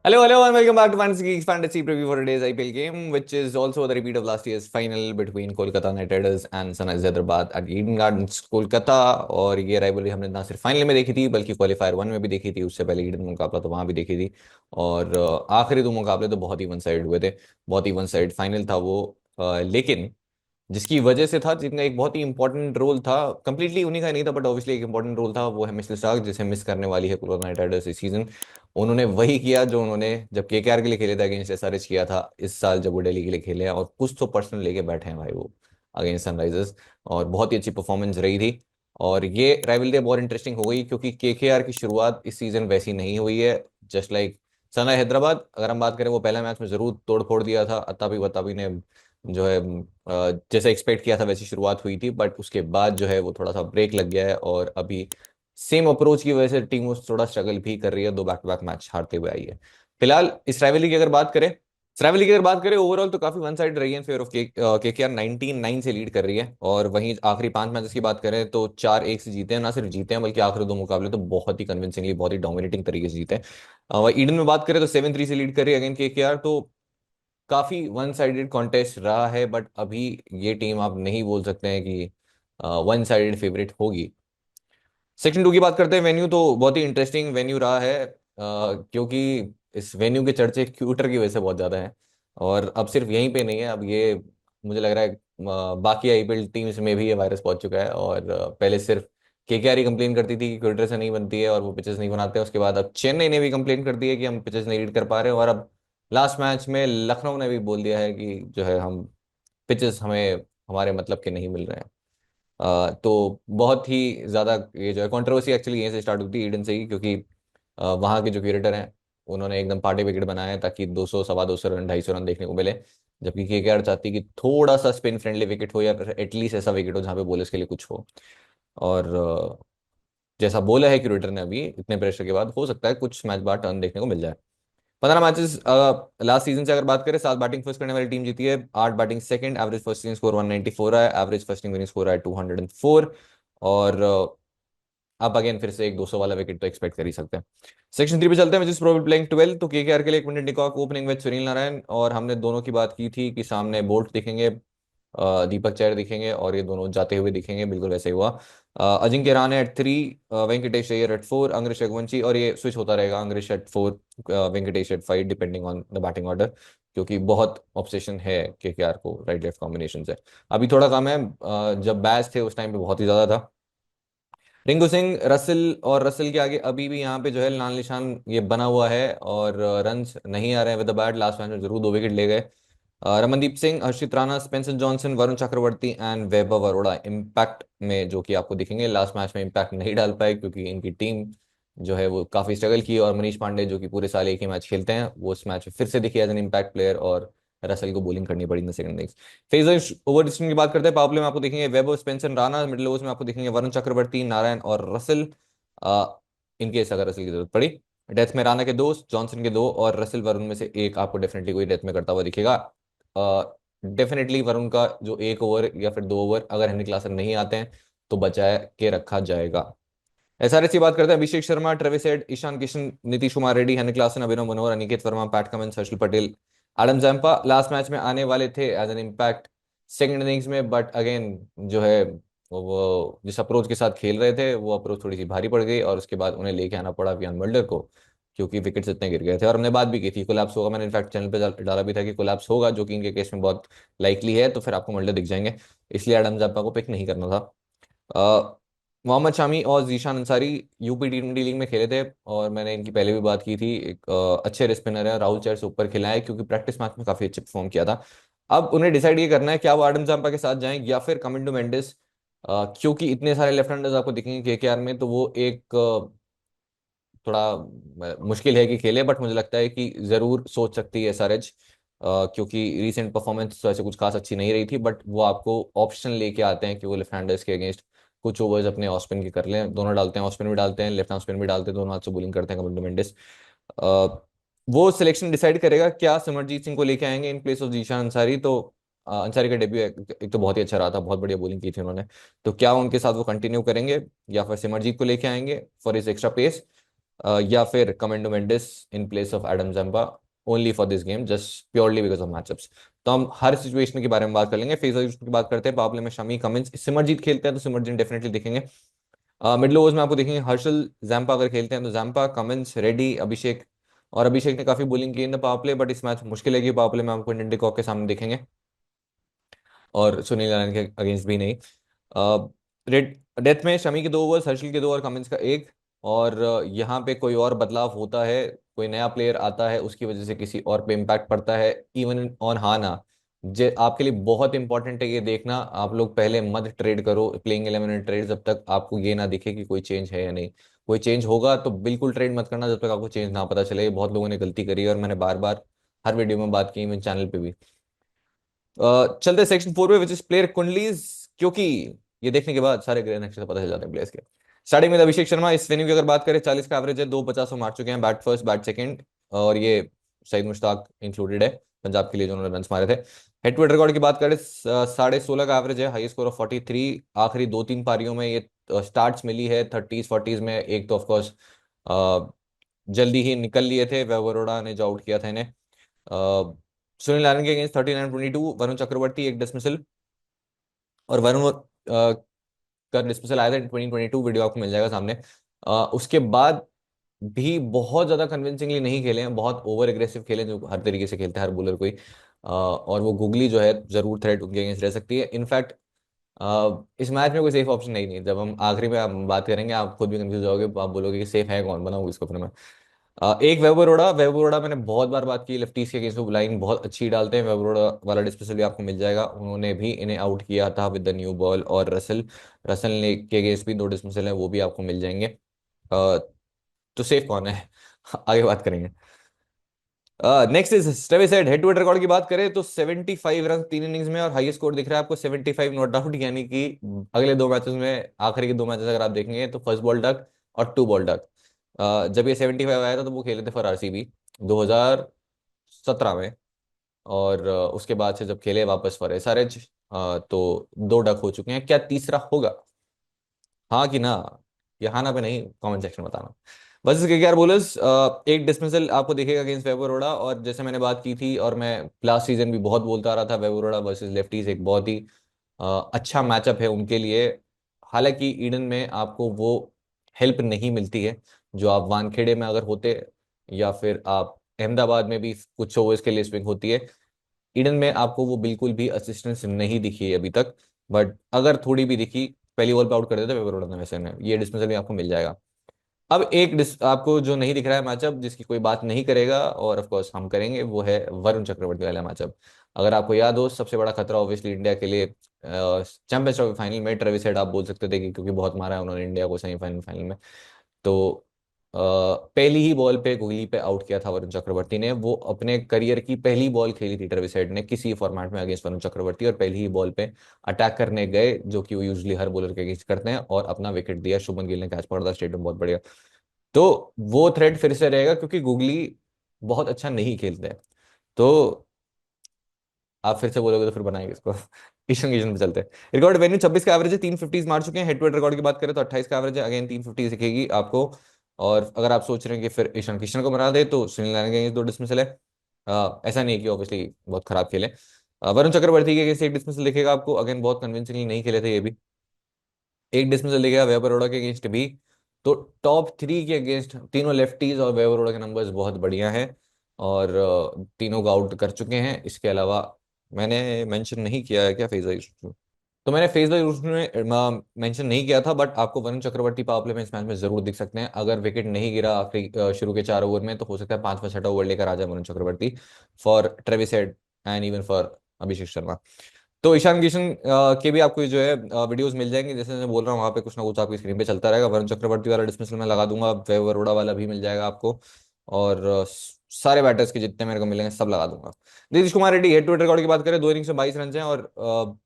Hello, and welcome back to Fantasy Geeks Fantasy Preview for today's IPL game, which is also the repeat of last year's final between Kolkata Knight Riders and Sunrisers Hyderabad at Eden Gardens, Kolkata. और ये rivalry हमने ना सिर्फ final में देखी थी बल्कि qualifier one में भी देखी थी। उससे पहले ईडन मुकाबला तो वहां भी देखी थी। और आखिरी दो मुकाबले तो बहुत ही वन साइड हुए थे। बहुत ही वन साइड फाइनल था वो। लेकिन जिसकी वजह से था, जिनका एक बहुत ही इंपॉर्टेंट रोल था, कंप्लीटली उन्हीं का नहीं था बट ऑब्वियसली एक इंपॉर्टेंट रोल था, वो है मिचेल स्टार्क, जिसे मिस करने वाली है कोलकाता नाइट राइडर्स इस सीजन। उन्होंने वही किया जो उन्होंने जब केकेआर के लिए खेले थे अगेंस्ट एसआरएच किया था, इस साल जब वो दिल्ली के लिए खेले हैं, और कुछ तो पर्सनल लेके बैठे हैं भाई वो अगेंस्ट सनराइजर्स। और बहुत ही अच्छी परफॉर्मेंस रही थी। और ये राइवलरी बहुत इंटरेस्टिंग हो गई क्योंकि केकेआर की शुरुआत इस सीजन वैसी नहीं हुई है। जस्ट लाइक सनराइज हैदराबाद, अगर हम बात करें, वो पहला मैच में जरूर तोड़ फोड़ दिया था। अताबी वताबी ने जो है जैसे एक्सपेक्ट किया था वैसी शुरुआत हुई थी, बट उसके बाद जो है वो थोड़ा सा ब्रेक लग गया है। और अभी सेम अप्रोच की वजह से टीम थोड़ा स्ट्रगल भी कर रही है, दो बैक टू बैक मैच हारते हुए आई है। फिलहाल इस राइवलरी की अगर बात करें ओवरऑल तो काफी वन साइड रही है। फेवर ऑफ केकेआर 19-9 से लीड कर रही है। और वहीं आखिरी पांच मैचेस की बात करें तो 4-1 से जीते हैं। ना सिर्फ जीते हैं बल्कि आखिरी दो मुकाबले तो बहुत ही कन्विंसिंगली, बहुत ही डोमिनेटिंग तरीके से जीते हैं। वहीं ईडन में बात करें तो 7-3 से लीड कर रही है अगेन केकेआर। तो काफी वन साइडेड कॉन्टेस्ट रहा है, बट अभी ये टीम आप नहीं बोल सकते हैं कि वन साइडेड फेवरेट होगी। सेक्शन टू की बात करते हैं। वेन्यू तो बहुत ही इंटरेस्टिंग वेन्यू रहा है, क्योंकि इस वेन्यू के चर्चे क्यूटर की वजह से बहुत ज्यादा हैं। और अब सिर्फ यहीं पे नहीं है, अब ये मुझे लग रहा है बाकी आईपीएल टीम्स में भी ये वायरस पहुंच चुका है। और पहले सिर्फ केकेआर ही कंप्लेन करती थी कि क्यूटर से नहीं बनती है और वो पिचेस नहीं बनाते हैं। उसके बाद अब चेन्नई ने भी कंप्लेन कर दी है कि हम पिचेस नहीं रीड कर पा रहे हैं। और अब लास्ट मैच में लखनऊ ने भी बोल दिया है कि जो है हम पिचेस हमें हमारे मतलब के नहीं मिल रहे हैं। तो बहुत ही ज़्यादा ये जो है कंट्रोवर्सी एक्चुअली यहीं से स्टार्ट होती है, ईडन से ही, क्योंकि वहाँ के जो क्यूरेटर हैं उन्होंने एकदम पार्टी विकेट बनाया है ताकि 200 सवा 200 रन 250 रन देखने को मिले। जबकि केकेआर चाहती है कि थोड़ा सा स्पिन फ्रेंडली विकेट हो या फिर एटलीस्ट ऐसा विकेट हो जहाँ पे बॉलर्स के लिए कुछ हो। और जैसा बोला है क्यूरेटर ने, अभी इतने प्रेशर के बाद हो सकता है कुछ मैच बाद टर्न देखने को मिल जाए। 15 मैचेस लास्ट सीजन से अगर बात करें, 7 बैटिंग फर्स्ट करने वाली टीम जीती है, 8 batting second, average first inning score 194 है, एवरेज फर्स्ट इनिंग स्कोर है 204। और अब अगेन फिर से एक 200 वाला विकेट तो एक्सपेक्ट कर ही सकते हैं। सेक्शन थ्री पे चलते हैं, विच इज प्रोबेबली प्लेइंग 12। तो केकेआर के लिए Quinton de Kock opening with Sunil Narayan, और हमने दोनों की बात की थी कि सामने बोल्ट दिखेंगे, दीपक चहर दिखेंगे, और ये दोनों जाते हुए दिखेंगे। बिल्कुल वैसे ही हुआ। अजिंक्य रहाणे एट 3, वेंकटेश अय्यर एट 4, अंग्रेश रघुवंशी, और ये स्विच होता रहेगा, Angkrish at 4, Venkatesh at 5, depending on the batting order, क्योंकि बहुत ऑब्सेशन है केकेआर को राइट लेफ्ट कॉम्बिनेशन से। अभी थोड़ा कम है, जब बैच थे उस टाइम पे बहुत ही ज्यादा था। रिंकू सिंह, रसल, और रसल के आगे अभी भी यहाँ पे जो है लाल निशान ये बना हुआ है, और रन्स नहीं आ रहे हैं with the bat. Last match में जरूर दो विकेट ले गए। Ramandeep Singh, Harshit Rana, Spencer Johnson, Varun Chakravarthy and Vaibhav Arora impact में जो कि आपको दिखेंगे। लास्ट मैच में इम्पैक्ट नहीं डाल पाए क्योंकि इनकी टीम जो है वो काफी स्ट्रगल की, और मनीष पांडे जो कि पूरे साल एक ही मैच खेलते हैं वो इस मैच में फिर से दिखे एज एन इम्पैक्ट प्लेयर, और रसल को बॉलिंग करनी पड़ी in the second innings. Phasor over distance की बात करते हैं, पावर प्ले में आपको देखेंगे Weibo, Spencer, Rana. Middle overs में आपको देखेंगे वरुण चक्रवर्ती, नारायण और रसल। इनकेस अगर रसल की जरूरत पड़ी, डेथ में राणा के दो, जॉनसन के दो, और रसल वरुण में से एक आपको डेफिनेटली कोई डेथ में करता हुआ दिखेगा। डेफिनेटली वरुण का जो एक ओवर या फिर दो ओवर अगर हेनरी क्लासन नहीं आते हैं तो बचा के रखा जाएगा। एसआरएच की बात करते हैं, Abhishek Sharma, Travis Head, Ishan Kishan, Nitish Kumar Reddy, Henry Klaasen, Abhinav Manohar, Aniket Verma, Pat Cummins, Harshal Patel, Adam Zampa last match में आने वाले थे as an impact second innings में, बट अगेन जो है वो जिस अप्रोच के साथ खेल रहे थे वो अप्रोच थोड़ी सी भारी पड़ गई, और उसके बाद उन्हें लेके आना पड़ा वियान मल्डर को, क्योंकि विकेट्स इतने गिर गए थे। और हमने बात भी की थी कोलैप्स होगा, मैंने इनफैक्ट चैनल पे डाला भी था कि कोलैप्स होगा, जो कि इनके केस में बहुत लाइकली है, तो फिर आपको मल्डर दिख जाएंगे। इसलिए एडम जैम्पा को पिक नहीं करना था। मोहम्मद शामी और जीशान अंसारी यूपी टी20 लीग में खेले थे, और मैंने इनकी पहले भी बात की थी। एक अच्छे स्पिनर है, राहुल चहर से ऊपर खेला है क्योंकि प्रैक्टिस मैच में काफी अच्छे परफॉर्म किया था। अब उन्हें डिसाइड ये करना है क्या वो एडम जाम्पा के साथ जाएं या फिर कमिंटो मेंडिस, क्योंकि इतने सारे लेफ्ट हैंडर्स आपको दिखेंगे केकेआर में, तो वो एक थोड़ा मुश्किल है कि खेले, बट मुझे लगता है कि जरूर सोच सकती है एसआरएच, क्योंकि रीसेंट परफॉर्मेंस तो ऐसे कुछ खास अच्छी नहीं रही थी, बट वो आपको ऑप्शन लेके आते हैं कि वो लेफ्ट हैंडर्स के अगेंस्ट कुछ ओवर्स अपने ऑफ स्पिन के कर लें। दोनों डालते हैं, ऑफ स्पिन भी डालते हैं, लेफ्ट हैंड स्पिन भी डालते हैं, दोनों हाथ से बॉलिंग करते हैं कमिंटो मेंडिस। वो सिलेक्शन डिसाइड करेगा क्या सिमरजीत सिंह को लेके आएंगे इन प्लेस ऑफ जीशान अंसारी। तो अंसारी का डेब्यू एक तो बहुत ही अच्छा रहा था, बहुत बढ़िया बॉलिंग की थी उन्होंने। तो क्या उनके साथ वो कंटिन्यू करेंगे या फिर सिमरजीत को लेके आएंगे फॉर इज एक्स्ट्रा पेस। या फिर Kamindu Mendis in place of Adam Zampa only for this game, just purely because of matchups. तो हम हर सिचुएशन के बारे में बात कर लेंगे। फेज की बात करते हैं, पावरप्ले में शमी, कमिंस, सिमरजीत खेलते हैं तो सिमरजीत डेफिनेटली दिखेंगे। मिडल ओवर्स में आपको देखेंगे हर्षल, जैम्पा अगर खेलते हैं तो जैम्पा, कमिंस, रेड्डी, अभिषेक। और अभिषेक ने काफी बोलिंग की in the power play, but इस मैच मुश्किल है कि पावर प्ले में आपको इंडियन डिकॉक के सामने देखेंगे, और सुनील नारायण के अगेंस्ट भी नहीं। रेड डेथ में शमी के 2 ओवर्स, हर्षल के 2 और कमिंस का 1। और यहाँ पे कोई और बदलाव होता है, कोई नया प्लेयर आता है, उसकी वजह से किसी और पे इम्पैक्ट पड़ता है, इवन ऑन हाँ ना। जे आपके लिए बहुत इंपॉर्टेंट है ये देखना, आप लोग पहले मत ट्रेड करो प्लेइंग 11 ट्रेड जब तक आपको ये ना दिखे कि कोई चेंज है या नहीं। कोई चेंज होगा तो बिल्कुल ट्रेड मत करना जब तक आपको चेंज ना पता चले। ये बहुत लोगों ने गलती करी है और मैंने बार बार हर वीडियो में बात की, मेरे चैनल पे भी। चलते सेक्शन 4 में, विच इज प्लेयर कुंडलीज, क्योंकि ये देखने के बाद सारे ग्रह नक्षत्र पता चल जाते हैं प्लेयर्स के। स्टार्टिंग में अभिषेक शर्मा, इस वेन्यू की अगर बात करें 40 का एवरेज है, 250 मार चुके हैं, बैट फर्स्ट बैट सेकंड, और ये सईद मुश्ताक इंक्लूडेड है पंजाब के लिए जो उन्होंने रन मारे थे। हेड टू हेड रिकॉर्ड की बात करें, 16.5 का एवरेज है, हाई स्कोर ऑफ 43। आखिरी 2-3 पारियों में ये स्टार्ट्स मिली है 30s 40s में। एक तो ऑफकोर्स जल्दी ही निकल लिए थे, वैभव अरोड़ा ने जो आउट किया था इन्हें। सुनील नारायण के अगेंस्ट 39-22, वरुण चक्रवर्ती एक डिसमिसल, और वरुण का डिस्मिसल आया था 2022, वीडियो आपको मिल जाएगा सामने। उसके बाद भी बहुत ज्यादा कन्विंसिंगली नहीं खेले हैं, बहुत ओवर एग्रेसिव खेले जो हर तरीके से खेलते हैं हर बॉलर कोई। और वो गुगली जो है जरूर थ्रेट उनके अगेंस्ट रह सकती है। इनफैक्ट इस मैच में कोई सेफ ऑप्शन नहीं है, जब हम आखिरी में आप बात करेंगे आप खुद भी कंफ्यूज होगे, आप बोलोगे कि सेफ है कौन, बनाऊंगा इसको फिर मैं। एक वैभव अरोड़ा, वैभव अरोड़ा मैंने बहुत बार बात की, लेफ्टीज के अगेंस्ट वो लाइन बहुत अच्छी डालते हैं, वैभव अरोड़ा वाला डिस्पेशल भी आपको मिल जाएगा। उन्होंने भी इन्हें आउट किया था विद द न्यू बॉल, और रसल, रसल ने के अगेंस्ट भी 2 डिस्मिसल हैं, वो भी आपको मिल जाएंगे। तो सेफ कौन है आगे बात करेंगे। नेक्स्ट इज स्टेविस Head. Head to head record की बात करें तो 75 रन 3 इनिंग्स में, और हाईएस्ट स्कोर दिख रहा है आपको 75 नॉट आउट, यानी कि अगले 2 मैचेस में, आखिरी के 2 मैचेस अगर आप देखेंगे तो फर्स्ट बॉल डक और 2 बॉल डक। जब ये 75 आया था तो वो खेले थे फॉर आरसीबी 2017 में, और उसके बाद से जब खेले वापस फॉर एसआरएच, तो 2 डक हो चुके हैं। क्या तीसरा होगा, हाँ कि ना? ये हाँ ना पे नहीं, कमेंट सेक्शन में बताना। बस इसके केकेआर बोलर्स, एक डिसमिसल आपको दिखेगा अगेंस्ट वैभव अरोड़ा, और जैसे मैंने बात की थी और मैं लास्ट सीजन भी बहुत बोलता आ रहा था, वैभव अरोड़ा वर्सेस लेफ्टीज एक बहुत ही अच्छा मैचअप है उनके लिए। हालांकि ईडन में आपको वो हेल्प नहीं मिलती है जो आप वानखेड़े में अगर होते, या फिर आप अहमदाबाद में भी कुछ ओवर्स के लिए स्विंग होती है। ईडन में आपको वो बिल्कुल भी असिस्टेंस नहीं दिखी है अभी तक, बट अगर थोड़ी भी दिखी, पहली बॉल पे आउट कर देते वैभव अरोड़ा ने, वैसे में ये डिस्मिसल भी आपको मिल जाएगा। अब एक आपको जो नहीं दिख रहा है मैचअप, जिसकी कोई बात नहीं करेगा और ऑफ कोर्स हम करेंगे, वो है वरुण चक्रवर्ती वाला मैचअप। अगर आपको याद हो, सबसे बड़ा खतरा ऑब्वियसली इंडिया के लिए चैंपियंस ट्रॉफी फाइनल में ट्रेविस हेड आप बोल सकते थे क्योंकि बहुत मारा है उन्होंने इंडिया को सेमीफाइनल फाइनल में। तो पहली ही बॉल पे गुगली पे आउट किया था वरुण चक्रवर्ती ने। वो अपने करियर की पहली बॉल खेली थी ट्रेविस हेड ने किसी फॉर्मेट में अगेंस्ट वरुण चक्रवर्ती, और पहली ही बॉल पे अटैक करने गए, जो कि वो यूजुअली हर बॉलर के अगेंस्ट करते हैं, और अपना विकेट दिया। शुभमन गिल ने कैच पकड़ा था, स्टेडियम बहुत बढ़िया। तो वो थ्रेड फिर से रहेगा क्योंकि गुगली बहुत अच्छा नहीं खेलते हैं। तो आप फिर से बोलोगे तो फिर बनाएंगे इसको ईशान किशन पे चलते हैं। रिकॉर्ड वेन्यू 26 का एवरेज है, 350 मार चुके हैं। हेड टू हेड रिकॉर्ड की बात करें तो 28 का एवरेज है, अगेन 350 दिखेगी आपको। और अगर आप सोच रहे हैं कि फिर ईशान किशन को बना दे तो सुनील नारायण के अगेंस्ट 2 डिसमिसल है। ऐसा नहीं है कि ऑब्वियसली बहुत खराब खेले। वरुण चक्रवर्ती के अगेंस्ट 1 डिसमिसल दिखेगा आपको, अगेन बहुत कन्विंसिंगली नहीं खेले थे ये भी। 1 डिसमिसल दिखेगा वैभव अरोड़ा के अगेंस्ट भी। तो टॉप 3 के अगेंस्ट तीनों लेफ्टीज और वैभव अरोड़ा के नंबर्स बहुत बढ़िया हैं, और तीनों को आउट कर चुके हैं। इसके अलावा मैंने मेंशन नहीं किया है क्या फेज वाइज, तो मैंने फेज वाइज में मेंशन नहीं किया था, बट आपको वरुण चक्रवर्ती पावर प्ले में इस मैच में जरूर दिख सकते हैं। अगर विकेट नहीं गिरा आखिरी शुरू के 4 ओवर में, तो हो सकता है 5वां 6वां ओवर लेकर आ जाए Varun Chakravarthy for Travis Head and even for Abhishek Sharma. तो ईशान किशन के भी आपको जो है वीडियोस मिल जाएंगे, जैसे मैं बोल रहा हूँ वहाँ पे कुछ ना कुछ आपकी स्क्रीन पे चलता रहेगा। वरुण चक्रवर्ती वाला डिस्मिसल में लगा दूंगा, वैभव अरोड़ा वाला भी मिल जाएगा आपको, और सारे बैटर्स के जितने मेरे को मिलेंगे सब लगा दूंगा। Nitish Kumar Reddy, head to head record की बात करें, 2 इनिंग्स में 22 रन हैं, और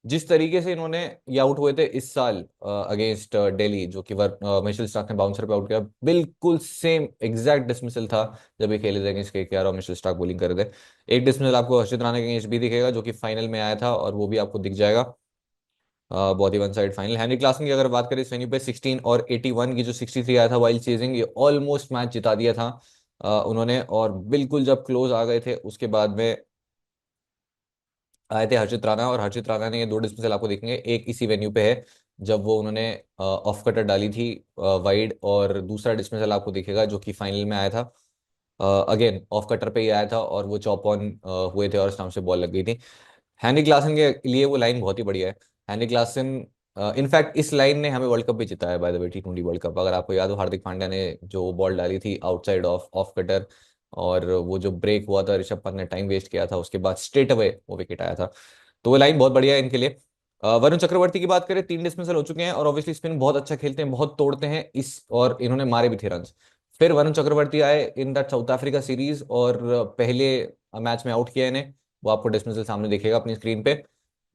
जिस तरीके से इन्होंने ये आउट हुए थे इस साल अगेंस्ट दिल्ली, जो कि मिशेल स्टार्क ने बाउंसर पे आउट किया, बिल्कुल सेम एग्जैक्ट डिसमिसल था जब ये खेले थे अगेंस्ट केकेआर और मिशेल स्टार्क बॉलिंग कर रहे थे। एक डिसमिसल आपको हर्षित राणा के अगेंस्ट भी दिखेगा जो कि फाइनल में आया था, और वो भी आपको दिख जाएगा। बहुत ही one side final. Henry Klaasen की अगर बात करें इस वेन्यू पे 16 और 81 की जो 63 आया था वाइल चेजिंग, ये ऑलमोस्ट मैच जिता दिया था उन्होंने। और बिल्कुल जब क्लोज आ गए थे उसके बाद में आए थे हर्षित राणा, और हर्षित राणा ने ये दो डिस्मिसल आपको देखेंगे, एक इसी वेन्यू पे है जब वो उन्होंने ऑफ कटर डाली थी वाइड, और दूसरा डिस्मिसल आपको दिखेगा जो कि फाइनल में आया था, अगेन ऑफ कटर पे ही आया था और वो चॉप ऑन हुए थे और स्टंप से बॉल लग गई थी। हैंरी क्लासन के लिए वो लाइन बहुत ही बढ़िया है। हैंरी क्लासन इनफैक्ट इस लाइन ने हमें वर्ल्ड कप भी जिताया, by the way T20 world cup. अगर आपको याद हो, हार्दिक पांड्या ने जो बॉल डाली थी आउटसाइड ऑफ ऑफ कटर, और वो जो ब्रेक हुआ था, ऋषभ पंत ने टाइम वेस्ट किया था, उसके बाद स्ट्रेट अवे वो विकेट आया था। तो वो लाइन बहुत बढ़िया है इनके लिए। वरुण चक्रवर्ती की बात करें, 3 डिसमिसल हो चुके हैं, और ऑब्वियसली स्पिन बहुत अच्छा खेलते हैं, बहुत तोड़ते हैं इस, और इन्होंने मारे भी थे रन। फिर वरुण चक्रवर्ती आए in that south Africa series, और पहले मैच में आउट किया इन्हें, वो आपको डिसमिसल सामने दिखेगा अपनी स्क्रीन पे।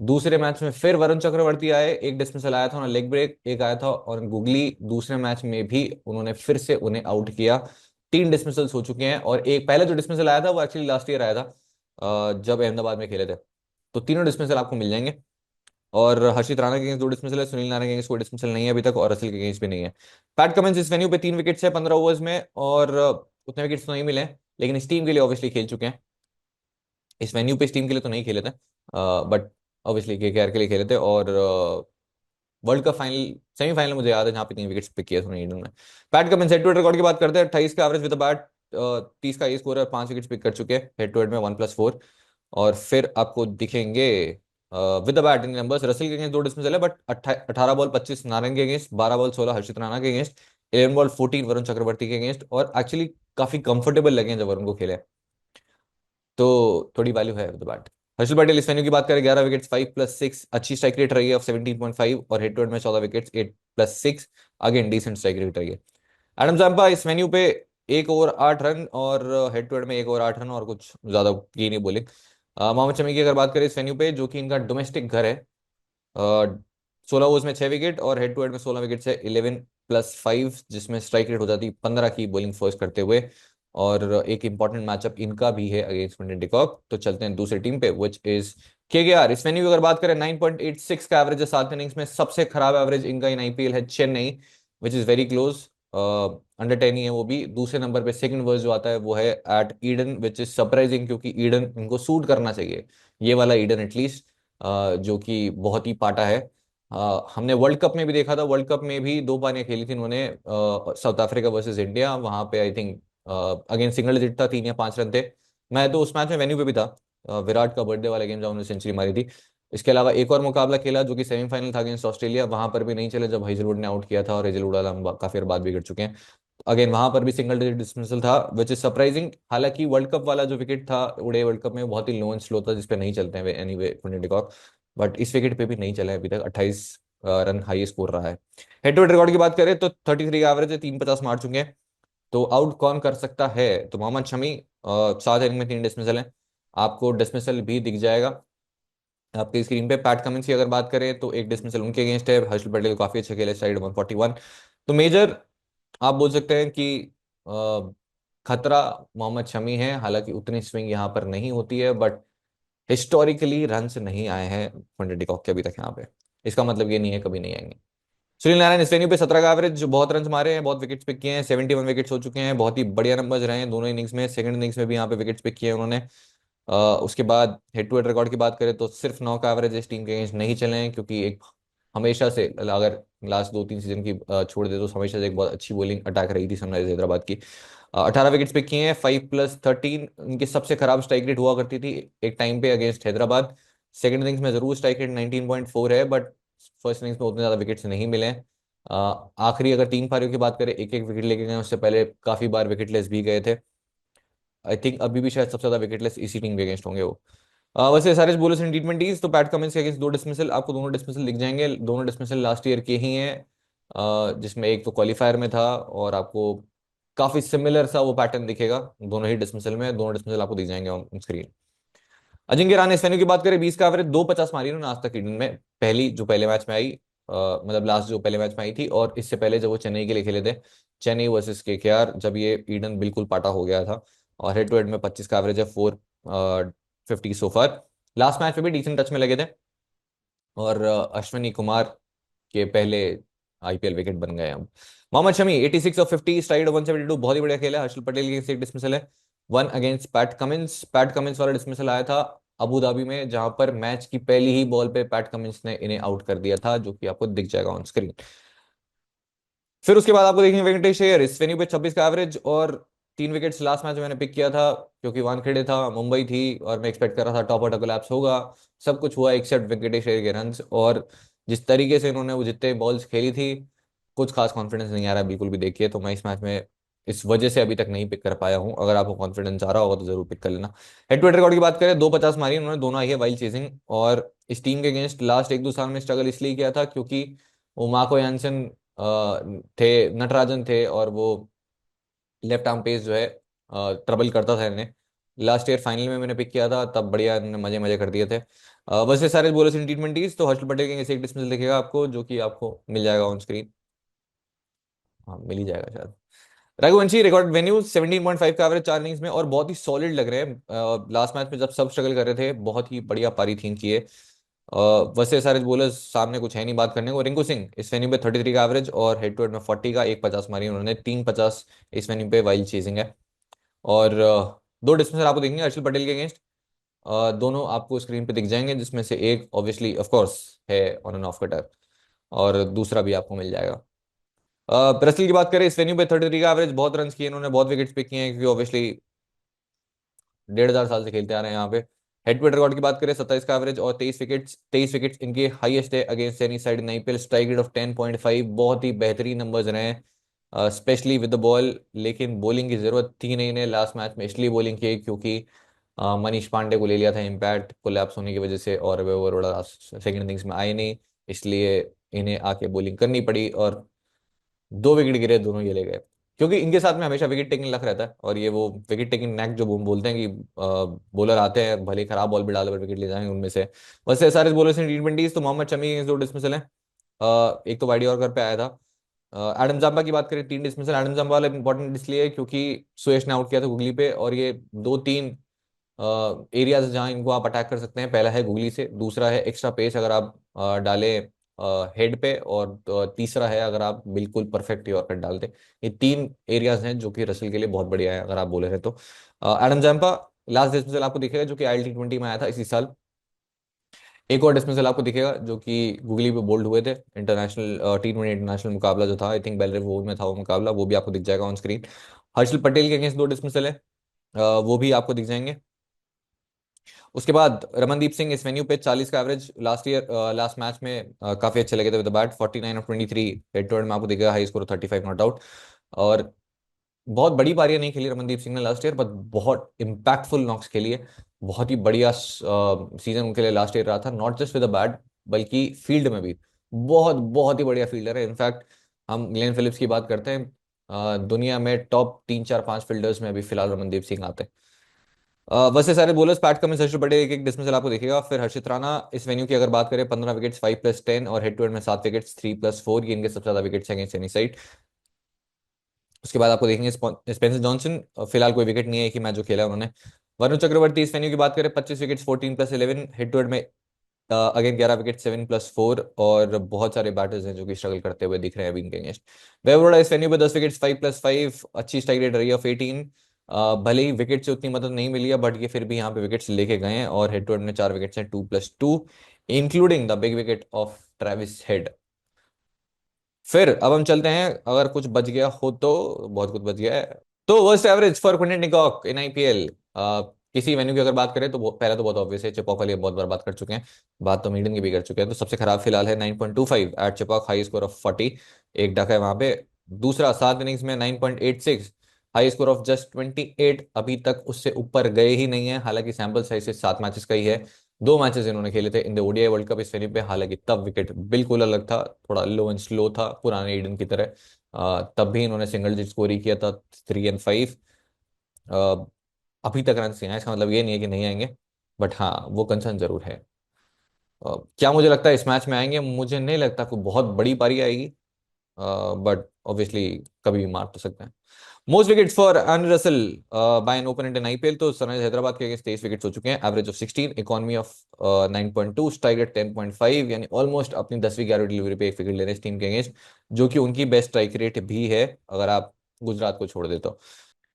दूसरे मैच में फिर वरुण चक्रवर्ती आए, एक डिसमिसल आया था, लेग ब्रेक एक आया था, और गुगली दूसरे मैच में भी उन्होंने फिर से उन्हें आउट किया। 3 डिसमिसल्स हो चुके हैं, और एक पहले जो डिसमिसल आया था वो एक्चुअली लास्ट ईयर आया था जब अहमदाबाद में खेले थे। तो तीनों डिसमिसल आपको मिल जाएंगे। और हर्षित राणा के अगेंस्ट 2 डिसमिसल है, सुनील नारायण के अगेंस्ट कोई डिसमिसल नहीं है अभी तक, और रसेल के अगेंस्ट भी नहीं है। पैट कमिंस इस वेन्यू पे 3 विकेट्स है 15 ओवर्स में, और उतने विकेट्स तो नहीं मिले, लेकिन इस टीम के लिए ऑब्वियसली खेल चुके हैं। इस वेन्यू पे इस टीम के लिए तो नहीं खेले थे, बट ऑब्वियसली KKR के लिए खेले थे। और वर्ल्ड कप फाइनल सेमीफाइनल मुझे याद है जहाँ पे 3 विकेट्स पिक किए थे उन्होंने इंडियन में। Pat Cummins head to head record की बात करते हैं, 28 का एवरेज विद बैट, 30 का ये स्कोर है, 5 विकेट्स पिक कर चुके हैं हेड टू हेड में 1+4। और फिर आपको दिखेंगे with the bat in numbers, Russell के अगेंस्ट 2 डिसमिसल है, बट 18 बॉल 25 नारंग के अगेंस्ट, 12 बॉल 16 हर्षित राणा के अगेंस्ट, 11 बॉल 14 वरुण चक्रवर्ती के अगेंस्ट, और एक्चुअली काफी कंफर्टेबल लगे हैं जब वरुण को खेले, तो थोड़ी वैल्यू है with the bat. Harshal Patel इस वेन्यू की बात करें, 11 विकेट्स 5+6, अच्छी स्ट्राइक रेट रही है ऑफ 17.5, और हेड टू हेड में 14 wickets 8+6, again decent strike rate रही है। एडम जाम्पा इस वेन्यू पे 1 ओवर 8 रन, और हेड टू हेड में 1 ओवर 8 रन, और कुछ ज्यादा की नहीं बोलिंग। मोहम्मद शमी की अगर बात करें इस वेन्यू पे, जो कि इनका डोमेस्टिक घर है, 16 ओवर्स में 6 विकेट, और हेड टू हेड में 16 विकेट है 11+5, जिसमें स्ट्राइक रेट हो जाती 15 की बॉलिंग फोर्स करते हुए। और एक इंपॉर्टेंट मैचअप इनका भी है अगेंस्ट क्विंटन डिकॉक। तो चलते हैं दूसरी टीम पे, विच इज KKR। इस वेन्यू की अगर बात करें, 9.86 का एवरेज है 7 इनिंग्स में, सबसे खराब एवरेज इनका इन IPL है Chennai, which is very close, under 10 ही है वो भी। दूसरे नंबर पे सेकंड वर्स जो आता है वो है at Eden, which is surprising, क्योंकि ईडन इनको सूट करना चाहिए, ये वाला ईडन एटलीस्ट, जो कि बहुत ही पाटा है। हमने वर्ल्ड कप में भी देखा था, वर्ल्ड कप में भी 2 पारियां खेली थी इन्होंने, साउथ अफ्रीका वर्सेस इंडिया, वहां पे I think again single digit था, 3 या 5 रन थे। मैं तो उस मैच में वेन्यू पे भी था, विराट का बर्थडे वाला गेम जब उन्होंने सेंचुरी मारी थी। इसके अलावा एक और मुकाबला खेला जो कि सेमीफाइनल था अगेंस्ट ऑस्ट्रेलिया, वहां पर भी नहीं चले जब हेजलवुड ने आउट किया था, और हेजलवुड वाला हम काफी देर बाद भी गिर चुके हैं। अगेन वहां पर भी सिंगल डिजिट डिसमिसल था, विच इज सरप्राइजिंग। हालांकि वर्ल्ड कप वाला जो विकेट था उड़े वर्ल्ड कप में, बहुत ही लो एंड स्लो था, जिसपे नहीं चलते हैं एनीवे क्विंटन डिकॉक, बट इस विकेट पे भी नहीं चला है अभी तक। 28 रन हाई स्कोर रहा है। हेड टू हेड रिकॉर्ड की बात करें तो 33 का एवरेज है, 350 मार चुके हैं। तो आउट कौन कर सकता है, तो मोहम्मद शमी, 7 इनिंग में 3 डिसमिसल है, आपको डिसमिसल भी दिख जाएगा आपकी स्क्रीन पे। पैट कमिंस की अगर बात करें तो एक डिसमिसल उनके अगेंस्ट है, हर्षल पटेल काफी अच्छे खेले, साइड 141। तो मेजर आप बोल सकते हैं कि अ, खतरा मोहम्मद शमी है, हालांकि उतनी स्विंग यहाँ पर नहीं होती है, बट हिस्टोरिकली रन नहीं आए हैं क्विंटन डिकॉक के अभी तक यहाँ पे, इसका मतलब ये नहीं है कभी नहीं आएंगे। सुनील नारायण इस वेन्यू पे 17 का एवरेज, जो बहुत रन मारे हैं, बहुत विकेट्स पिक किए हैं, 71 विकेट्स हो चुके हैं, बहुत ही बढ़िया नंबर्स रहे हैं दोनों इनिंग्स में। सेकंड इनिंग्स में भी यहाँ पे विकेट्स पिक किए हैं उन्होंने। उसके बाद हेड टू हेड रिकॉर्ड की बात करें तो सिर्फ 9 का एवरेज इस टीम के अगेंस्ट नहीं चले हैं, क्योंकि एक हमेशा से, अगर लास्ट 2-3 सीजन की छोड़ दे तो हमेशा से एक बहुत अच्छी बॉलिंग अटैक रही थी सनराइज हैदराबाद की। 18 विकेट्स पिक किए हैं, 5+13 उनकी सबसे खराब स्ट्राइक रेट हुआ करती थी एक टाइम पे अगेंस्ट हैदराबाद। सेकंड इनिंग्स में जरूर स्ट्राइक रेट 19.4 है, बट फर्स्ट इनिंग्स में उतने ज्यादा विकेट्स नहीं मिले हैं। आखिरी अगर 3 पारियों की बात करें, एक एक विकेट लेके गए, उससे पहले काफी बार विकेटलेस भी गए थे। आई थिंक अभी भी शायद सबसे ज्यादा विकेटलेस इसी टीम के अगेंस्ट होंगे वो। वैसे सारे बोलर्स इन T20s, तो पैट कमिंस के अगेंस्ट 2 डिसमिसल, आपको दोनों डिसमिसल दिख जाएंगे, दोनों डिसमिसल लास्ट ईयर के ही हैं, जिसमें एक तो क्वालिफायर में था, और आपको काफी सिमिलर सा वो पैटर्न दिखेगा दोनों ही डिसमिसल में, दोनों डिसमिसल आपको दिख जाएंगे ऑन स्क्रीन। अजिंक्य रहाणे इस वेन्यू की बात करें, 20 का एवरेज, 250 मारी उन्होंने आज तक ईडन में, पहली जो पहले मैच में आई, मतलब लास्ट जो पहले मैच में आई थी, और इससे पहले जब वो चेन्नई के लिए खेले थे, चेन्नई वर्सेस KKR, जब ये ईडन बिल्कुल पाटा हो गया था। और हेड टू हेड में 25 का एवरेज है, 450 सो फार। लास्ट मैच में भी डिसेंट टच में लगे थे, और अश्विनी कुमार के पहले आईपीएल विकेट बन गए अब। मोहम्मद शमी 86 और 50 स्ट्राइक 172, बहुत ही बढ़िया खेला। हर्षल पटेल के एक डिसमिसल है। वन अगेंस्ट पैट कमिंस वाला डिसमिसल आया था अबू धाबी में, जहां पर मैच की पहली ही बॉल पे पैट कमिंस ने इन्हें आउट कर दिया था, जो कि आपको दिख जाएगा ऑन स्क्रीन। फिर उसके बाद आपको देखेंगे वेंकटेश अय्यर इस वेन्यू पे 26 का एवरेज और 3 विकेट्स। लास्ट मैच मैंने पिक किया था क्योंकि वानखेड़े था, मुंबई थी और मैं एक्सपेक्ट कर रहा था टॉप ऑर्डर कोलैप्स होगा। सब कुछ हुआ एक्सेप्ट वेंकटेश अय्यर के रन्स, और जिस तरीके से इन्होंने वो जितने बॉल्स खेली थी, कुछ खास कॉन्फिडेंस नहीं आ रहा है बिल्कुल भी। देखिए तो मैं इस मैच में इस वजह से अभी तक नहीं पिक कर पाया हूं। अगर आपको कॉन्फिडेंस आ रहा होगा तो जरूर पिक कर लेना। हेड टू हेड रिकॉर्ड की बात करें, 250 मारी उन्होंने, दोनों आई है वाइल्ड चेजिंग। और इस टीम के अगेंस्ट लास्ट 1-2 साल में स्ट्रगल इसलिए किया था क्योंकि वो मार्को यानसन थे, नटराजन थे, और वो लेफ्ट आर्म पेस जो है ट्रबल करता था इन्हें। लास्ट ईयर फाइनल में मैंने पिक किया था, तब बढ़िया इन्होंने मजे मजे कर दिए थे। वैसे सारे बोलर्स इन टी20, तो हर्षल पटेल के एक डिसमिसल दिखेगा आपको, जो कि आपको मिल जाएगा ऑन स्क्रीन। हाँ, मिल ही जाएगा शायद। रघुवंशी रिकॉर्ड वेन्यू 17.5 का एवरेज 4 इनिंग्स में, और बहुत ही सॉलिड लग रहे हैं। लास्ट मैच में जब सब स्ट्रगल कर रहे थे, बहुत ही बढ़िया पारी थी इनकी ये। वैसे सारे बॉलर्स सामने कुछ है नहीं बात करने को। रिंकू सिंह इस वेन्यू पे 33 का एवरेज और हेड टू हेड में 40 का, 150 मारी उन्होंने, 350 इस वेन्यू पे वाइल्ड चेजिंग है। और दो डिस्मिसल आपको देखेंगे हर्षल पटेल के अगेंस्ट। दोनों आपको स्क्रीन पे दिख जाएंगे, जिसमें से एक ऑब्वियसली ऑफ कोर्स है ऑन एंड ऑफ कटर, और दूसरा भी आपको मिल जाएगा। रसल की बात करें, इस वेन्यू पे 33 का एवरेज, बहुत रन किए इन्होंने, बहुत विकेट्स पिक किए हैं, क्योंकि ऑब्वियसली 1,500 साल से खेलते आ रहे हैं यहाँ पे। हेड टू हेड रिकॉर्ड की बात करें, 27 का एवरेज और 23 विकेट्स इनके हाईएस्ट है against any side in IPL. Strike rate of 10.5, बहुत ही बेहतरीन नंबर्स रहे हैं स्पेशली विद द बॉल। लेकिन बॉलिंग की जरूरत थी नहीं इन्हें लास्ट मैच में, इसलिए बॉलिंग की क्योंकि मनीष पांडे को ले लिया था इम्पैक्ट कोलैप्स होने की वजह से, और वे ओवरऑल सेकंड इनिंग्स में आए नहीं, इसलिए इन्हें आके बॉलिंग करनी पड़ी, और 2 विकेट गिरे, दोनों ये ले गए। क्योंकि इनके साथ में हमेशा विकेट टेकिंग लक रहता है, और ये वो विकेट टेकिंग नैक जो बोलते हैं कि बॉलर आते हैं भले ही खराब बॉल भी डाले पर विकेट ले जाएंगे उनमें से। वैसे सारे बॉलर्स ने टी20, तो मोहम्मद शमी के 2 डिसमिसल हैं। एक तो वाइडी और घर पे आया था। एडम जाम्बा की बात करें, 3 डिसमिसल। एडम जाम्बा वाला इंपॉर्टेंट इसलिए है क्योंकि सुयश ने आउट किया था गुगली पे, और ये 2-3 एरियाज जहां इनको आप अटैक कर सकते हैं। पहला है गुगली से, दूसरा है एक्स्ट्रा पेस अगर आप डालें हेड पे, और तीसरा है अगर आप बिल्कुल परफेक्ट यॉर्कर डाल दें। ये 3 एरियाज हैं जो कि रसल के लिए बहुत बढ़िया है अगर आप बोले हैं तो। एडम जैम्पा लास्ट डिसमिसल आपको दिखेगा जो कि IL T20 में आया था इसी साल। एक और डिसमिसल आपको दिखेगा जो कि गूगली पे बोल्ड हुए थे, इंटरनेशनल T20 इंटरनेशनल मुकाबला जो था, आई थिंक बेलरेव में था वो मुकाबला, वो भी आपको दिख जाएगा ऑन स्क्रीन। हर्षल पटेल के अगेंस्ट 2 डिसमिसल है, वो भी आपको दिख जाएंगे। उसके बाद रमनदीप सिंह इस वेन्यू पे 40 का एवरेज, लास्ट मैच में काफी अच्छे लगे थे विद द बैट। 49 और 23 हेड टू हेड में आपको दिखेगा, हाई स्कोर 35 नॉट आउट। और बहुत बड़ी पारियां नहीं खेली रमनदीप सिंह ने लास्ट ईयर, बट बहुत इंपैक्टफुल नॉक्स खेली है। बहुत ही बढ़िया सीजन उनके लिए लास्ट ईयर रहा था, not just with the bat बल्कि फील्ड में भी। बहुत बहुत ही बढ़िया फील्डर है। इनफैक्ट हम ग्लेन फिलिप्स की बात करते हैं, दुनिया में टॉप 3 4 5 फील्डर्स में अभी फिलहाल रमनदीप सिंह आते हैं। वैसे सारे bowlers PAT Cummins, Harshal Patel एक एक डिसमिसल आपको दिखेगा। फिर हर्षित राणा इस वेन्यू की अगर बात करें, 15 विकेट्स 5+10, और हेड टू हेड में 7 विकेट्स 3+4, ये इनके सबसे ज्यादा विकेट्स हैं अगेंस्ट एनी साइड। उसके बाद आपको देखेंगे स्पेंसर जॉनसन, फिलहाल कोई विकेट नहीं है, एक ही मैच जो खेला है उन्होंने। वरुण चक्रवर्ती इस वेन्यू की बात करें, 25 विकेट्स 14+11, हेड टू हेड में अगेन 11 विकेट 7+4, और बहुत सारे बैटर्स हैं जो कि स्ट्रगल करते हुए दिख रहे हैं अभी इनके अगेंस्ट। वेवरोड़ा इस वेन्यू पे 10 विकेट्स 5+5, अच्छी स्ट्राइक रेट रही है ऑफ 18। भले ही विकेट से उतनी मदद नहीं मिली है, बट ये फिर भी यहाँ पे विकेट्स लेके गए हैं, और हेड टू हेड में 4 विकेट्स हैं 2+2, including the big wicket of Travis head. फिर अब हम चलते हैं, अगर कुछ बच गया हो तो, बहुत कुछ बच गया है। तो worst average for Quinton de Kock in IPL, किसी वेन्यू की अगर बात करें तो पहला तो बहुत ऑब्वियस है, चिपॉक वाली बहुत बार बात कर चुके हैं, बात तो मीडियम की भी कर चुके हैं। तो सबसे खराब फिलहाल है 9.25 eight Chepauk, high score of 40, एक डक है वहां पे। दूसरा 7 इनिंग्स में 9.86, हाई स्कोर ऑफ जस्ट 28, अभी तक उससे ऊपर गए ही नहीं है, हालांकि सैंपल साइज 7 मैचेस का ही है। 2 मैचेस इन्होंने खेले थे in the ODI world cup इस वेन्यू पे, हालांकि तब विकेट बिल्कुल अलग था, थोड़ा लो एंड स्लो था पुराने ईडन की तरह। तब भी इन्होंने सिंगल डिजिट स्कोर ही किया था, 3 और 5। अभी तक रन नहीं आए, इसका मतलब ये नहीं है कि नहीं आएंगे, बट हाँ वो कंसर्न जरूर है। क्या मुझे लगता है इस मैच में आएंगे? मुझे नहीं लगता कोई बहुत बड़ी पारी आएगी। बट ऑब्वियसली कभी भी मार तो सकते हैं। Most wickets for Andre Russell by an opponent in IPL, तो सनराइज हैदराबाद के अगेंस्ट 23 विकेट्स हो चुके हैं, average of 16, economy of 9.2, strike rate 10.5, यानी ऑलमोस्ट अपनी 10वीं 11वीं डिलीवरी पे एक विकेट ले रहे हैं इस टीम के अगेंस्ट, जो कि उनकी बेस्ट स्ट्राइक रेट भी है अगर आप गुजरात को छोड़ दे तो।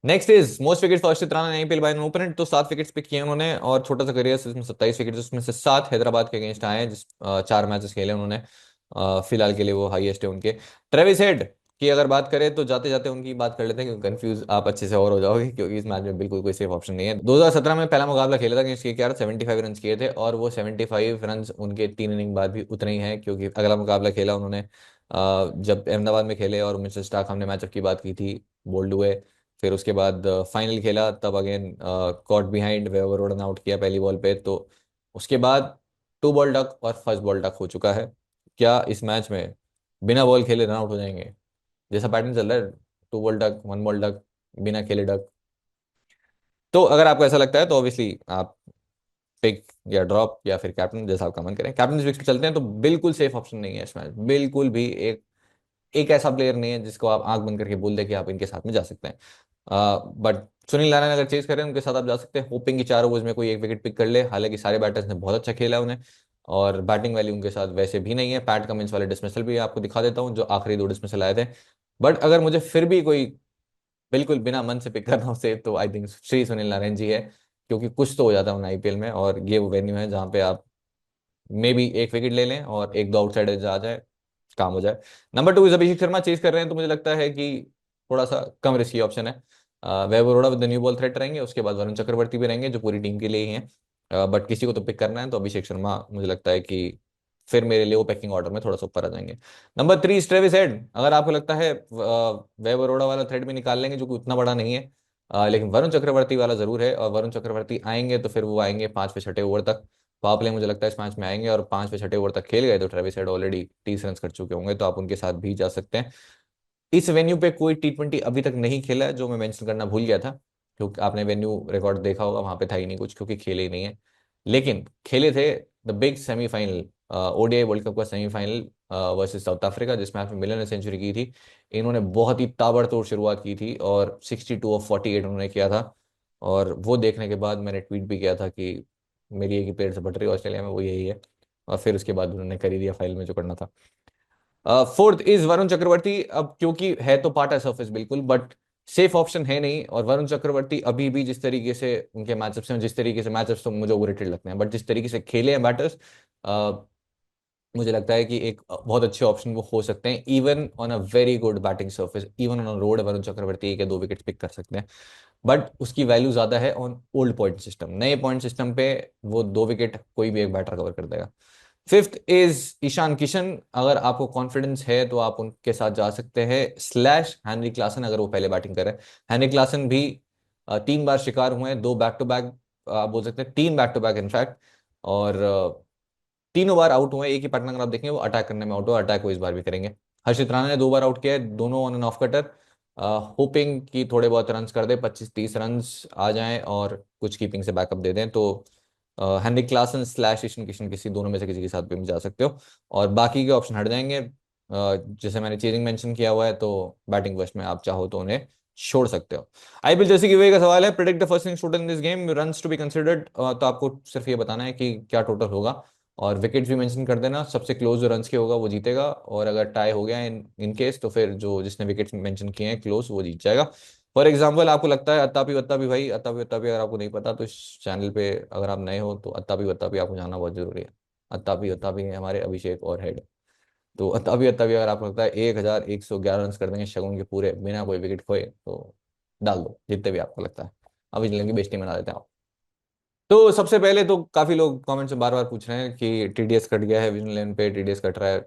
Next is most wicket for Arshit Rana नहीं पेल बाय एन ओपोनेंट, तो 7 विकेट्स पिक किए उन्होंने और छोटा सा करियर इसमें 27 विकेट, उसमें से 7 हैदराबाद के अगेंस्ट आए हैं, जिस 4 मैचेस खेले उन्होंने। फिलहाल के लिए वो हाईएस्ट है उनके। ट्रेविस हेड की अगर बात करें तो जाते जाते उनकी बात कर लेते हैं, क्योंकि कंफ्यूज आप अच्छे से और हो जाओगे, क्योंकि इस मैच में बिल्कुल कोई सेफ ऑप्शन नहीं है। 2017 में पहला मुकाबला खेला था अगेंस्ट केकेआर, 75 रन किए थे, और वो 75 रन उनके 3 इनिंग बाद भी उतने ही हैं, क्योंकि अगला मुकाबला खेला उन्होंने जब अहमदाबाद में खेले और मिचेल स्टार्क, हमने मैचअप की बात की थी, बोल्ड हुए। फिर उसके बाद फाइनल खेला, तब अगेन कॉट बिहाइंड, वेवर ने आउट किया पहली बॉल पे, तो उसके बाद 2 बॉल डक और फर्स्ट बॉल डक हो चुका है। क्या इस मैच में बिना बॉल खेले रन आउट हो जाएंगे, जैसा पैटर्न चल रहा है, 2 बॉल डक 1 बॉल डक, बिना खेले डक? तो अगर आपको ऐसा लगता है तो ऑब्वियसली आप पिक या ड्रॉप या फिर कैप्टन, जैसा आपका मन करें। कैप्टन विकेट पे चलते हैं तो बिल्कुल सेफ ऑप्शन नहीं है इस मैच, बिल्कुल भी। एक एक ऐसा प्लेयर नहीं है जिसको आप आंख बंद करके बोल दे कि आप इनके साथ में जा सकते हैं। बट सुनील नारायण अगर चेज करें उनके साथ आप जा सकते हैं, होपिंग की 4 ओवर्स में कोई एक विकेट पिक कर ले। हालांकि सारे बैटर्स ने बहुत अच्छा खेला उन्हें, और बैटिंग वैल्यू उनके साथ वैसे भी नहीं है। पैट कमिंस वाले डिसमिसल भी आपको दिखा देता हूँ, जो आखिरी 2 डिसमिसल आए थे। बट अगर मुझे फिर भी कोई बिल्कुल बिना मन से पिक करना हो सेफ, तो आई थिंक श्री सुनील नारायण जी है, क्योंकि कुछ तो हो जाता है उन आईपीएल में, और ये वो वेन्यू है जहाँ पे आप मे बी एक विकेट ले लें और एक दो आउटसाइडर आ जाए, काम हो जाए। Number 2 is Abhishek Sharma, chase कर रहे हैं तो मुझे लगता है कि थोड़ा सा कम रिस्की ऑप्शन है। Vaibhav Arora with the new ball threat रहेंगे, उसके बाद वरुण चक्रवर्ती भी रहेंगे, जो पूरी टीम के लिए ही हैं। बट किसी को तो पिक करना है, तो अभिषेक शर्मा मुझे लगता है कि फिर मेरे लिए वो पैकिंग ऑर्डर में थोड़ा सा ऊपर आ जाएंगे। नंबर 3 ट्रेविस हेड, अगर आपको लगता है वैभव अरोड़ा वाला थ्रेड भी निकाल लेंगे, जो कि उतना बड़ा नहीं है, लेकिन वरुण चक्रवर्ती वाला जरूर है, और वरुण चक्रवर्ती आएंगे तो फिर वो आएंगे 5वें 6ठे ओवर तक। पावर प्ले मुझे लगता है इस मैच में आएंगे, और 5वें 6ठे ओवर तक खेल गए तो ट्रेविस हेड ऑलरेडी 30 रन कर चुके होंगे, तो आप उनके साथ भी जा सकते हैं। इस वेन्यू पे कोई T20 अभी तक नहीं खेला है, जो मैं मेंशन करना भूल गया था, क्योंकि आपने वेन्यू रिकॉर्ड देखा होगा, वहां पे था ही नहीं कुछ, क्योंकि खेले ही नहीं है। लेकिन खेले थे the big semifinal, ODI world cup का सेमीफाइनल वर्सेस साउथ अफ्रीका, जिसमें आपने मिलर ने सेंचुरी की थी। इन्होंने बहुत ही ताबड़तोड़ शुरुआत की थी, और 62 ऑफ 48 उन्होंने किया था। और वो देखने के बाद मैंने ट्वीट भी किया था कि मेरी एक ही प्लेयर से बट रही है ऑस्ट्रेलिया में, वो यही है। और फिर उसके बाद उन्होंने कर ही दिया फाइनल में जो करना था। फोर्थ इज वरुण चक्रवर्ती, अब क्योंकि है तो पाटा सरफेस बिल्कुल, बट सेफ ऑप्शन है नहीं। और वरुण चक्रवर्ती अभी भी जिस तरीके से उनके मैचअप्स हैं, जिस तरीके से मैचअप्स तो मुझे ओवररेटेड लगते हैं, बट जिस तरीके से खेले हैं बैटर्स, मुझे लगता है कि एक बहुत अच्छे ऑप्शन वो हो सकते हैं, even on a very good batting surface, even on road Varun Chakravarthy एक या 2 विकेट पिक कर सकते हैं। बट उसकी वैल्यू ज्यादा है ऑन ओल्ड पॉइंट सिस्टम, नए पॉइंट सिस्टम पे वो 2 विकेट कोई भी एक बैटर कवर कर देगा। फिफ्थ इज ईशान किशन, अगर आपको कॉन्फिडेंस है तो आप उनके साथ जा सकते हैं, स्लैश हैनरी क्लासन अगर वो पहले बैटिंग करे। हैनरी क्लासन भी 3 बार शिकार हुए हैं, 2 बैक टू बैक, आप बोल सकते हैं 3 बैक टू बैक इनफैक्ट। और तीनों बार आउट हुए, एक ही पैटर्न अगर आप देखेंगे वो अटैक करने में आउट हुआ, अटैक वो इस बार भी करेंगे। हर्षित राणा ने 2 बार आउट किया है, दोनों on end off cutter. Hopping कि थोड़े बहुत रन्स कर दे, 25-30 रन आ जाएं और कुछ कीपिंग से बैकअप दे दें, तो Heinrich Klaasen slash Ishan Kishan किसी दोनों में से किसी के साथ भी जा सकते हो। और बाकी के ऑप्शन हट जाएंगे, जैसे मैंने चेजिंग मेंशन किया हुआ है, तो बैटिंग फर्स्ट में आप चाहो तो उन्हें छोड़ सकते हो। आईपीएल जैसे कि वही का सवाल है, predict the first innings total in this game, runs to be considered, तो आपको सिर्फ ये बताना है कि क्या टोटल होगा, और विकेट्स भी मेंशन कर देना, सबसे क्लोज जो रन्स के होगा वो जीतेगा, और अगर टाई हो गया इन केस, तो फिर जो जिसने विकेट्स मेंशन किए हैं क्लोज वो जीत जाएगा। फॉर एग्जाम्पल आपको लगता है अत्तापी वत्तापी, भाई अत्तापी वत्तापी अगर आपको नहीं पता तो इस चैनल पे अगर आप नए हो तो अत्तापी वत्तापी आपको जानना बहुत जरूरी है। अत्तापी वत्तापी है हमारे अभिषेक और हेड। तो अत्तापी वत्तापी अगर आपको लगता है 1111 रन कर देंगे शगुन के पूरे बिना कोई विकेट खोए, तो डाल दो जितने भी आपको लगता है, अभी की बेइज्जती बना देते हैं आप। तो सबसे पहले तो काफी लोग कमेंट्स में बार बार पूछ रहे हैं कि टीडीएस कट गया है विजन लेन पे, टीडीएस कट रहा है।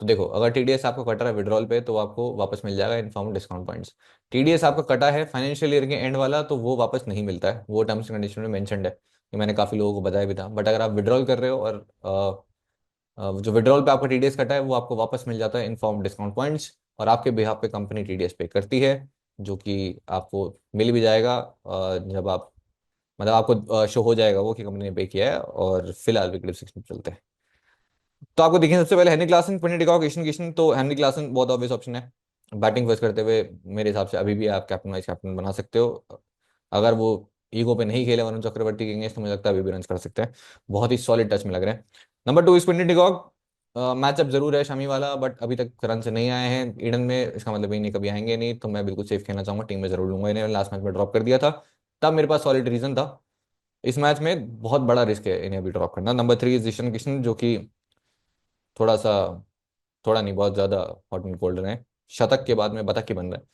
तो देखो, अगर टीडीएस आपको कट रहा है विड्रॉल पे, तो आपको वापस मिल जाएगा इनफॉर्म डिस्काउंट पॉइंट्स। टीडीएस आपका कटा है फाइनेंशियल ईयर के एंड वाला, तो वो वापस नहीं मिलता है, वो टर्म्स एंड कंडीशन में मेंशनड है, ये मैंने काफी लोगों को बताया भी था। बट अगर आप विड्रॉल कर रहे हो और जो विड्रॉल पे आपका टीडीएस कटा है वो आपको वापस मिल जाता है इनफॉर्म डिस्काउंट पॉइंट्स, और आपके बिहाफ पे कंपनी टीडीएस पे करती है, जो कि आपको मिल भी जाएगा जब आप, मतलब आपको शो हो जाएगा वो कि कंपनी ने पे किया है। और फिलहाल विकेट सिक्स में चलते हैं। तो आपको देखिए सबसे पहले Henry Klaasen, Quinton de Kock, Ishan Kishan. तो हेनरी क्लासन बहुत ऑब्वियस ऑप्शन है। बैटिंग फर्स्ट करते हुए मेरे हिसाब से अभी भी आप कैप्टन वाइस कैप्टन बना सकते हो। अगर वो ईगो पे नहीं खेले वरुण चक्रवर्ती के अगेंस्ट, तो मुझे लगता है अभी भी रन कर सकते हैं। बहुत ही सॉलिड टच में लग रहे हैं। Number 2 is Quinton de Kock. Matchup जरूर है शमी वाला, बट अभी तक रन से नहीं आए हैं ईडन में, इसका मतलब ये नहीं कभी आएंगे नहीं, तो मैं बिल्कुल सेफ खेलना चाहूंगा, टीम में जरूर लूंगा इन्हें। लास्ट मैच में ड्रॉप कर दिया था, तब मेरे पास सॉलिड रीजन था। इस मैच में बहुत बड़ा रिस्क है इन्हें अभी ड्रॉप करना। नंबर 3 इज ईशन किशन, जो कि थोड़ा सा, थोड़ा नहीं बहुत ज्यादा हॉट एंड कोल्ड रहे हैं। शतक के बाद में बतख के बन रहे हैं।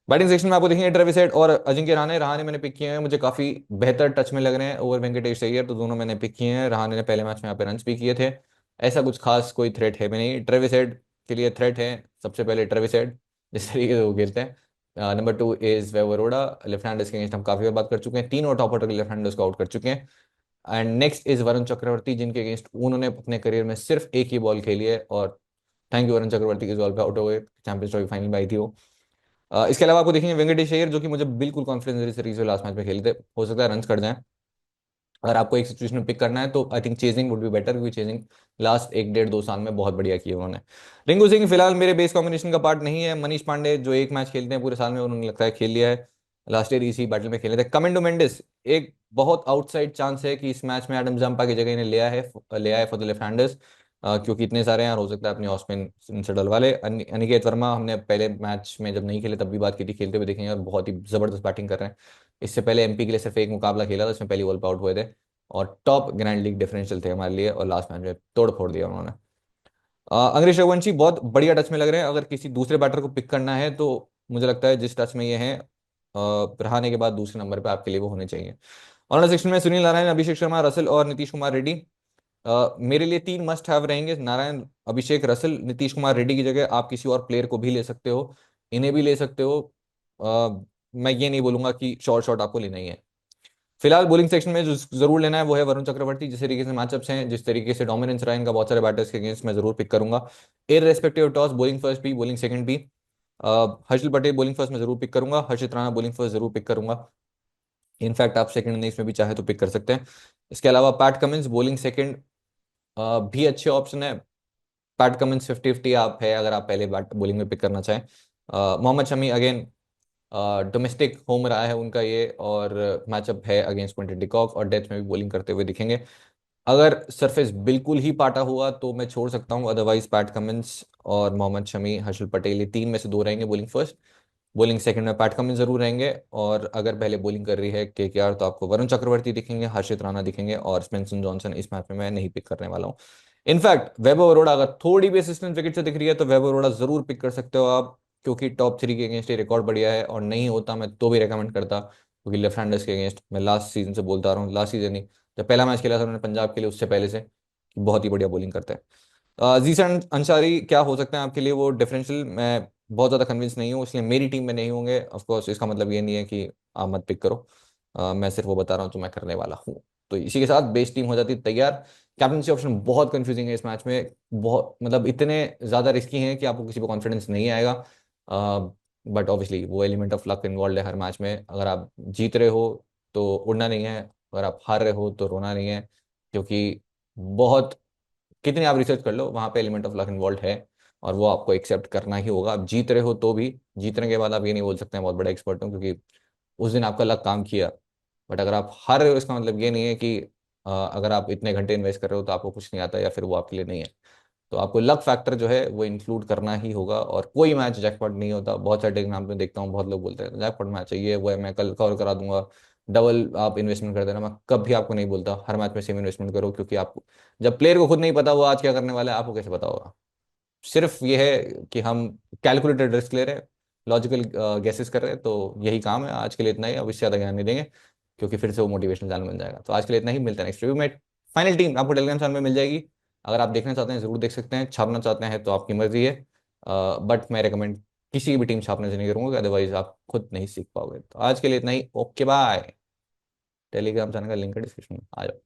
बैटिंग सेक्शन में आपको देखेंगे ट्रेविस हेड और अजिंक्य रहाणे। रहाणे मैंने पिक किए हैं, मुझे काफी बेहतर टच में लग रहे हैं ओवर वेंकटेश अय्यर, तो दोनों मैंने पिक किए हैं। रहाणे ने पहले मैच में यहाँ पे रन भी किए थे। ऐसा कुछ खास कोई थ्रेट है भी नहीं ट्रेविस हेड के लिए। थ्रेट है सबसे पहले ट्रेविस हेड, जिस तरीके से वो खेलते हैं। Number 2 is wave Arora. Left handers के अगेंस्ट हम काफी बार बात कर चुके हैं, तीनों टॉप ऑर्डर के लेफ्ट हैंडर्स को आउट कर चुके हैं। And next is Varun Chakravarthy, जिनके अगेंस्ट उन्होंने अपने करियर में सिर्फ एक ही बॉल खेली है, और थैंक यू वरुण चक्रवर्ती की बॉल पे आउट हो गए। चैंपियंस ट्रॉफी फाइनल में आई थी वो। इसके अलावा आपको देखेंगे वेंकटेश अय्यर, जो कि मुझे बिल्कुल कॉन्फिडेंस सीरीज में लास्ट मैच में खेले थे, हो सकता है रन कट जाए। अगर आपको एक सिचुएशन में पिक करना है तो I think chasing would be better, क्योंकि चेजिंग लास्ट 1 1.5 2 साल में बहुत बढ़िया किया उन्होंने। रिंकू सिंह फिलहाल मेरे बेस कॉम्बिनेशन का पार्ट नहीं है। मनीष पांडे जो एक मैच खेलते हैं पूरे साल में, उन्होंने लगता है खेल लिया है, लास्ट ईयर इसी बैटल में खेले थे। कमेंडो मेंडिस, एक बहुत आउटसाइड चांस है कि इस मैच में एडम जंपा की जगह इन्हें ले आया फॉर द लेफ्ट हैंडर्स, क्योंकि इतने सारे हैं और हो सकता है अपनी ऑफ स्पिन इनसे डलवा ले। अनिकेत वर्मा हमने पहले मैच में जब नहीं खेले तब भी बात की थी, खेलते हुए देखेंगे और बहुत ही जबरदस्त बैटिंग कर रहे हैं। इससे पहले एमपी के लिए सिर्फ एक मुकाबला खेला था, इसमें पहली बॉल पर आउट हुए थे, और टॉप ग्रैंड लीग डिफरेंशियल थे हमारे लिए, और लास्ट मैच में तोड़ फोड़ दिया उन्होंने। अंग्रेज रघुवंशी बहुत बढ़िया टच में लग रहे हैं। अगर किसी दूसरे बैटर को पिक करना है तो मुझे लगता है जिस टच में ये हैं, रहाणे के बाद दूसरे नंबर पे आपके लिए वो होने चाहिए। ऑनर सेक्शन में सुनील नारायण, अभिषेक शर्मा, रसल और नीतीश कुमार रेड्डी। मेरे लिए 3 मस्ट हैव रहेंगे, नारायण, अभिषेक, रसल। नीतीश कुमार रेड्डी की जगह आप किसी और प्लेयर को भी ले सकते हो, इन्हें भी ले सकते हो। मैं ये नहीं बोलूंगा कि शॉर्ट शॉट आपको लेना ही है। फिलहाल बॉलिंग सेक्शन में जो जरूर लेना है वो है वरुण चक्रवर्ती। जिस तरीके से मैचअप्स हैं, जिस तरीके से डोमिनेंस रहा है इनका बहुत सारे बैटर्स के अगेंस्ट, मैं जरूर पिक करूंगा। इररेस्पेक्टिव टॉस, बॉलिंग फर्स्ट भी बॉलिंग सेकंड भी। हर्षल पटेल बॉलिंग फर्स्ट में जरूर पिक करूंगा, हर्षित राणा बॉलिंग फर्स्ट जरूर पिक करूंगा। इनफैक्ट आप सेकंड इनिंग्स में भी चाहे तो पिक कर सकते हैं। इसके अलावा पैट कमिंस बॉलिंग सेकंड भी अच्छे ऑप्शन है। पैट कमिंस 50-50 आप है अगर आप पहले बैट बॉलिंग में पिक करना चाहें। Mohammed Shami again domestic home रहा है उनका ये, और मैचअप है अगेंस्ट क्विंटन डिकॉक, और डेथ में भी बॉलिंग करते हुए दिखेंगे। अगर सरफेस बिल्कुल ही पाटा हुआ तो मैं छोड़ सकता हूँ, अदरवाइज पैट कमिंस और मोहम्मद शमी, हर्षल पटेल, ये 3 में से 2 रहेंगे बॉलिंग फर्स्ट। बॉलिंग सेकंड में पैट कमिंस जरूर रहेंगे, और अगर पहले बॉलिंग कर रही है केकेआर तो आपको वरुण चक्रवर्ती दिखेंगे, हर्षित राणा दिखेंगे, और स्पेंसन जॉनसन इस मैच में मैं नहीं पिक करने वाला हूँ। इनफैक्ट वैभव अरोड़ा अगर थोड़ी भी असिस्टेंट विकेट से दिख रही है तो वैभव अरोड़ा जरूर पिक कर सकते हो आप, क्योंकि टॉप 3 के अगेंस्ट ये रिकॉर्ड बढ़िया है, और नहीं होता मैं तो भी रेकमेंड करता, क्योंकि लेफ्ट हैंडर्स के अगेंस्ट मैं लास्ट सीजन से बोलता रहा हूँ, लास्ट सीजन नहीं, जब पहला मैच खेला था उन्होंने पंजाब के लिए उससे पहले से, बहुत ही बढ़िया बॉलिंग करते हैं। जीसन अंसारी क्या हो सकते हैं आपके लिए वो डिफरेंशियल, मैं बहुत ज़्यादा कन्विंस नहीं हूँ, इसलिए मेरी टीम में नहीं होंगे। ऑफ कोर्स इसका मतलब ये नहीं है कि आप मत पिक करो, मैं सिर्फ वो बता रहा हूँ जो मैं करने वाला हूँ। तो इसी के साथ बेस टीम हो जाती है तैयार। कैप्टनसी ऑप्शन बहुत कंफ्यूजिंग है इस मैच में, बहुत मतलब इतने ज़्यादा रिस्की हैं कि आपको किसी पर कॉन्फिडेंस नहीं आएगा। बट ऑब्वियसली वो एलिमेंट ऑफ लक इन्वॉल्व है हर मैच में। अगर आप जीत रहे हो तो उड़ना नहीं है, अगर आप हार रहे हो तो रोना नहीं है, क्योंकि बहुत, कितनी आप रिसर्च कर लो, वहां पे एलिमेंट ऑफ लक इन्वॉल्व है, और वो आपको एक्सेप्ट करना ही होगा। आप जीत रहे हो तो भी, जीतने के बाद आप ये नहीं बोल सकते हैं बहुत बड़ा एक्सपर्ट हूँ, क्योंकि उस दिन आपका लक काम किया। बट अगर आप हार रहे हो इसका मतलब ये नहीं है कि अगर आप इतने घंटे इन्वेस्ट कर रहे हो तो आपको कुछ नहीं आता, या फिर वो आपके लिए नहीं है। तो आपको लक फैक्टर जो है वो इंक्लूड करना ही होगा, और कोई मैच जैकपॉट नहीं होता। बहुत सारे एग्जाम में देखता हूँ बहुत लोग बोलते हैं जैकपॉट मैच है, ये वो है, मैं कल कवर करा दूंगा, डबल आप इन्वेस्टमेंट कर देना। मैं कभी आपको नहीं बोलता हर मैच में सेम इन्वेस्टमेंट करो, क्योंकि आप, जब प्लेयर को खुद नहीं पता वो आज क्या करने वाला है, आपको कैसे पता होगा। सिर्फ ये है कि हम कैलकुलेटेड रिस्क ले रहे हैं, लॉजिकल गेसेस कर रहे हैं, तो यही काम है। आज के लिए इतना ही, अब इससे ज़्यादा ज्ञान नहीं देंगे, क्योंकि फिर से वो मोटिवेशनल चैनल बन जाएगा। तो आज के लिए इतना ही, मिलता है नेक्स्ट रिव्यू में। फाइनल टीम आपको टेलीग्राम चैनल में मिल जाएगी, अगर आप देखना चाहते हैं जरूर देख सकते हैं, छापना चाहते हैं तो आपकी मर्जी है। बट मैं रिकमेंड किसी भी टीम छापने से नहीं करूंगा, अदरवाइज आप खुद नहीं सीख पाओगे। तो आज के लिए इतना ही, ओके बाय। टेलीग्राम चैनल का लिंक है डिस्क्रिप्शन में, आ जाओ।